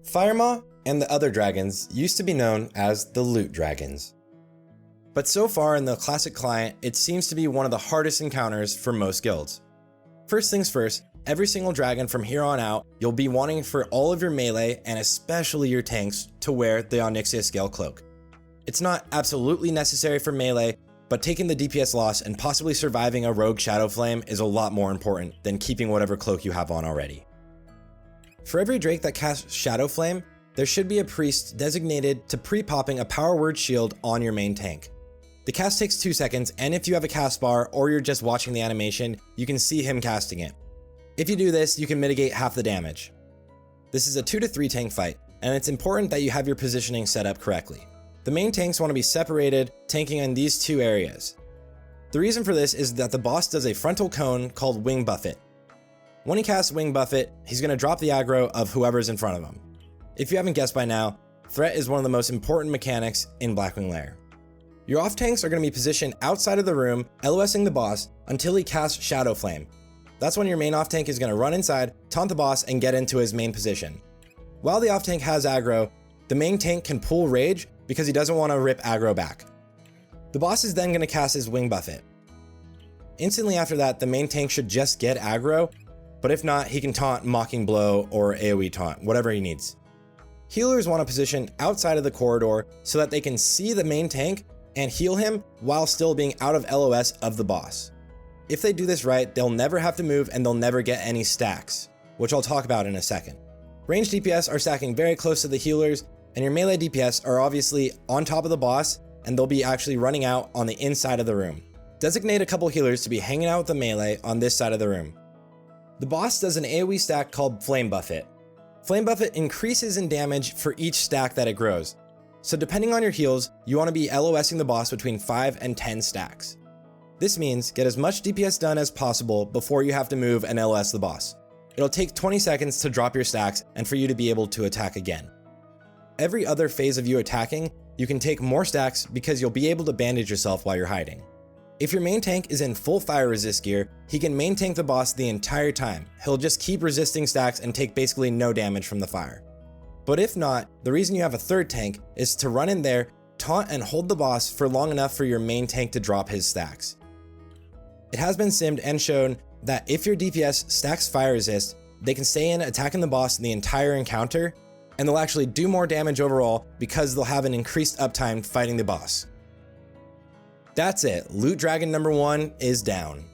Firemaw and the other dragons used to be known as the loot dragons. But so far in the Classic client, it seems to be one of the hardest encounters for most guilds. First things first, every single dragon from here on out, you'll be wanting for all of your melee and especially your tanks to wear the Onyxia Scale Cloak. It's not absolutely necessary for melee, but taking the DPS loss and possibly surviving a rogue Shadow Flame is a lot more important than keeping whatever cloak you have on already. For every Drake that casts Shadow Flame, there should be a priest designated to pre-popping a power word shield on your main tank. The cast takes 2 seconds, and if you have a cast bar or you're just watching the animation, you can see him casting it. If you do this, you can mitigate half the damage. This is a 2 to 3 tank fight, and it's important that you have your positioning set up correctly. The main tanks want to be separated, tanking in these two areas. The reason for this is that the boss does a frontal cone called Wing Buffet. When he casts Wing Buffet, he's going to drop the aggro of whoever's in front of him. If you haven't guessed by now, threat is one of the most important mechanics in Blackwing Lair. Your off tanks are going to be positioned outside of the room, LOSing the boss until he casts Shadow Flame. That's when your main off tank is going to run inside, taunt the boss, and get into his main position. While the off tank has aggro, the main tank can pull Rage because he doesn't want to rip aggro back. The boss is then going to cast his Wing Buffet. Instantly after that, the main tank should just get aggro, but if not, he can taunt Mocking Blow or AoE taunt, whatever he needs. Healers want to position outside of the corridor so that they can see the main tank and heal him while still being out of LOS of the boss. If they do this right, they'll never have to move and they'll never get any stacks, which I'll talk about in a second. Ranged DPS are stacking very close to the healers, and your melee DPS are obviously on top of the boss, and they'll be actually running out on the inside of the room. Designate a couple healers to be hanging out with the melee on this side of the room. The boss does an AoE stack called Flame Buffet. Flame Buffet increases in damage for each stack that it grows. So depending on your heals, you want to be LOSing the boss between 5 and 10 stacks. This means get as much DPS done as possible before you have to move and LOS the boss. It'll take 20 seconds to drop your stacks and for you to be able to attack again. Every other phase of you attacking, you can take more stacks because you'll be able to bandage yourself while you're hiding. If your main tank is in full fire resist gear, he can main tank the boss the entire time. He'll just keep resisting stacks and take basically no damage from the fire. But if not, the reason you have a third tank is to run in there, taunt and hold the boss for long enough for your main tank to drop his stacks. It has been simmed and shown that if your DPS stacks fire resist, they can stay in attacking the boss the entire encounter, and they'll actually do more damage overall because they'll have an increased uptime fighting the boss. That's it, Loot Dragon number 1 is down.